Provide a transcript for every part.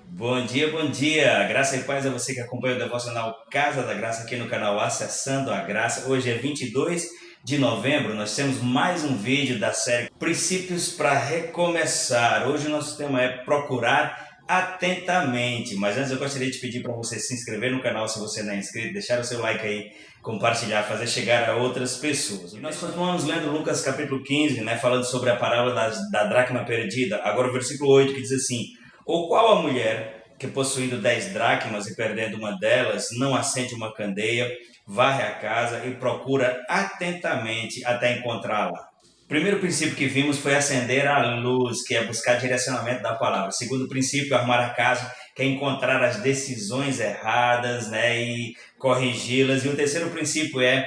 Bom dia, bom dia! Graça e paz a você que acompanha o Devocional Casa da Graça aqui no canal Acessando a Graça. Hoje é 22 de novembro, nós temos mais um vídeo da série Princípios para Recomeçar. Hoje o nosso tema é procurar atentamente, mas antes eu gostaria de pedir para você se inscrever no canal se você não é inscrito, deixar o seu like aí, compartilhar, fazer chegar a outras pessoas. E nós continuamos lendo Lucas capítulo 15, falando sobre a parábola da dracma perdida. Agora o versículo 8 que diz assim: ou qual a mulher que, possuindo 10 dracmas e perdendo uma delas, não acende uma candeia, varre a casa e procura atentamente até encontrá-la? O primeiro princípio que vimos foi acender a luz, que é buscar direcionamento da palavra. O segundo princípio, arrumar a casa, que é encontrar as decisões erradas, e corrigi-las. E o terceiro princípio é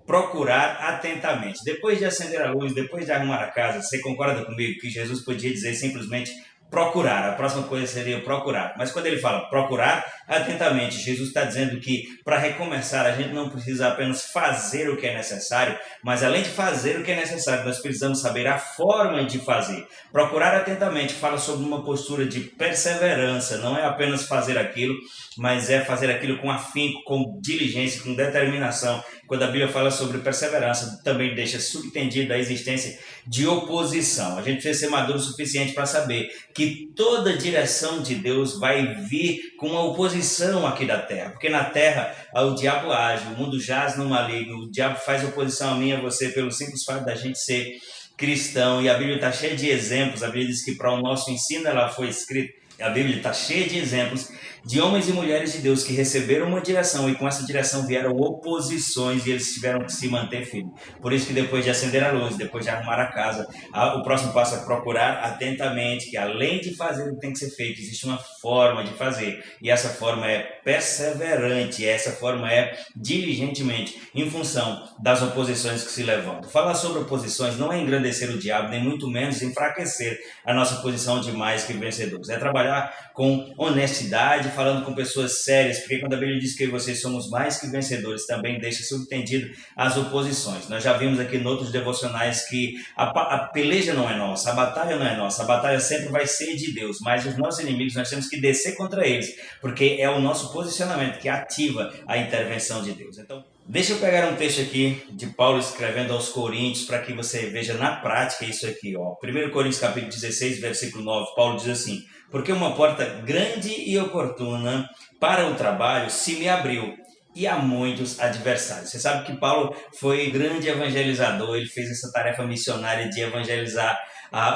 procurar atentamente. Depois de acender a luz, depois de arrumar a casa, você concorda comigo que Jesus podia dizer simplesmente procurar? A próxima coisa seria procurar. Mas quando ele fala procurar atentamente, Jesus está dizendo que para recomeçar a gente não precisa apenas fazer o que é necessário, mas além de fazer o que é necessário, nós precisamos saber a forma de fazer. Procurar atentamente fala sobre uma postura de perseverança, não é apenas fazer aquilo, mas é fazer aquilo com afinco, com diligência, com determinação. Quando a Bíblia fala sobre perseverança, também deixa subentendida a existência de oposição. A gente precisa ser maduro o suficiente para saber que toda direção de Deus vai vir com uma oposição aqui da terra. Porque na terra o diabo age, o mundo jaz no maligno, o diabo faz oposição a mim e a você pelo simples fato da gente ser cristão. E a Bíblia está cheia de exemplos. A Bíblia diz que para o nosso ensino ela foi escrita. A Bíblia está cheia de exemplos de homens e mulheres de Deus que receberam uma direção e com essa direção vieram oposições e eles tiveram que se manter firmes. Por isso que depois de acender a luz, depois de arrumar a casa, o próximo passo é procurar atentamente que além de fazer o que tem que ser feito, existe uma forma de fazer. E essa forma é perseverante, essa forma é diligentemente, em função das oposições que se levantam. Falar sobre oposições não é engrandecer o diabo, nem muito menos enfraquecer a nossa posição de mais que vencedores. É trabalhar com honestidade, falando com pessoas sérias, porque quando a Bíblia diz que vocês somos mais que vencedores, também deixa subentendido as oposições. Nós já vimos aqui em outros devocionais que a peleja não é nossa, a batalha não é nossa, a batalha sempre vai ser de Deus, mas os nossos inimigos nós temos que descer contra eles, porque é o nosso posicionamento que ativa a intervenção de Deus. Então, deixa eu pegar um texto aqui de Paulo escrevendo aos Coríntios para que você veja na prática isso aqui. 1 Coríntios capítulo 16, versículo 9, Paulo diz assim: porque uma porta grande e oportuna para o trabalho se me abriu, e há muitos adversários. Você sabe que Paulo foi grande evangelizador, ele fez essa tarefa missionária de evangelizar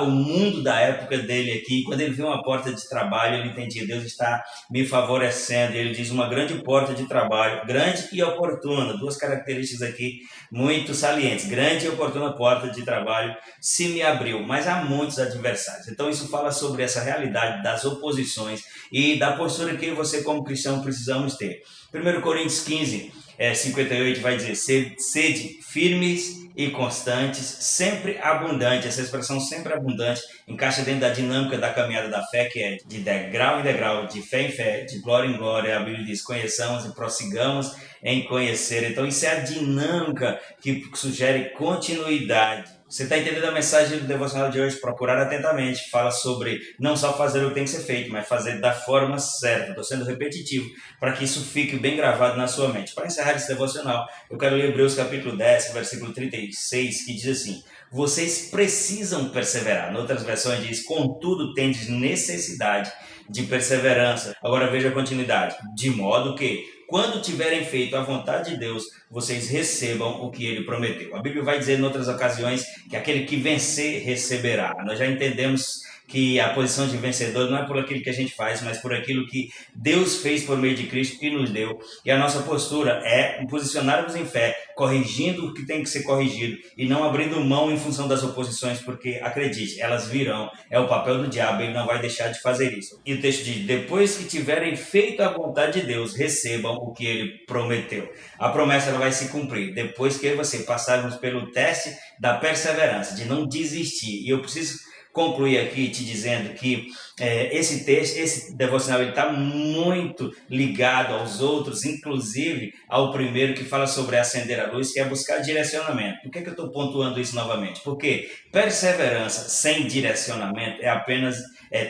o mundo da época dele aqui. Quando ele viu uma porta de trabalho, ele entendia: Deus está me favorecendo. Ele diz: uma grande porta de trabalho, grande e oportuna. Duas características aqui muito salientes: grande e oportuna porta de trabalho se me abriu, mas há muitos adversários. Então isso fala sobre essa realidade das oposições e da postura que você como cristão precisamos ter. 1 Coríntios 15, 58 vai dizer: sede firmes e constantes, sempre abundante. Essa expressão sempre abundante encaixa dentro da dinâmica da caminhada da fé, que é de degrau em degrau, de fé em fé, de glória em glória. A Bíblia diz: conheçamos e prossigamos em conhecer. Então isso é a dinâmica que sugere continuidade. Você está entendendo a mensagem do devocional de hoje? Procurar atentamente. Fala sobre não só fazer o que tem que ser feito, mas fazer da forma certa. Estou sendo repetitivo para que isso fique bem gravado na sua mente. Para encerrar esse devocional, eu quero ler Hebreus capítulo 10, versículo 36, que diz assim: vocês precisam perseverar. Em outras versões diz: contudo tendes necessidade de perseverança. Agora veja a continuidade: de modo que quando tiverem feito a vontade de Deus, vocês recebam o que ele prometeu. A Bíblia vai dizer em outras ocasiões que aquele que vencer receberá. Nós já entendemos que a posição de vencedor não é por aquilo que a gente faz, mas por aquilo que Deus fez por meio de Cristo e nos deu. E a nossa postura é posicionarmos em fé, corrigindo o que tem que ser corrigido e não abrindo mão em função das oposições, porque, acredite, elas virão. É o papel do diabo, ele não vai deixar de fazer isso. E o texto diz: depois que tiverem feito a vontade de Deus, recebam o que ele prometeu. A promessa ela vai se cumprir depois que você passarmos pelo teste da perseverança, de não desistir. E eu preciso concluir aqui te dizendo que esse texto, esse devocional, está muito ligado aos outros, inclusive ao primeiro que fala sobre acender a luz, que é buscar direcionamento. Por que eu estou pontuando isso novamente? Porque perseverança sem direcionamento é apenas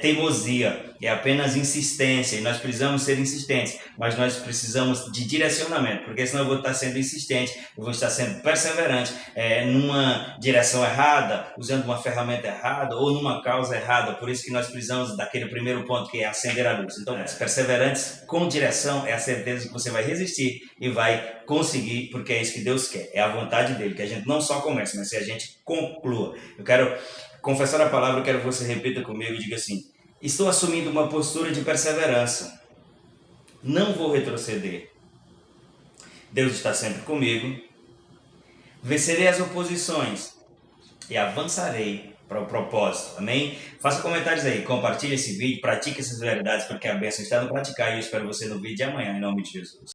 teimosia, é apenas insistência, e nós precisamos ser insistentes, mas nós precisamos de direcionamento, porque senão eu vou estar sendo insistente, eu vou estar sendo perseverante numa direção errada, usando uma ferramenta errada ou numa causa errada. Por isso que nós precisamos daquele primeiro ponto, que é acender a luz. Então, perseverantes com direção é a certeza que você vai resistir e vai conseguir, porque é isso que Deus quer, é a vontade dele, que a gente não só comece, mas que a gente conclua. Eu quero confessar a palavra, eu quero que você repita comigo e diga assim: estou assumindo uma postura de perseverança, não vou retroceder. Deus está sempre comigo, vencerei as oposições e avançarei para o propósito. Amém? Faça comentários aí, compartilhe esse vídeo, pratique essas verdades, porque a bênção está no praticar, e eu espero você no vídeo de amanhã, em nome de Jesus.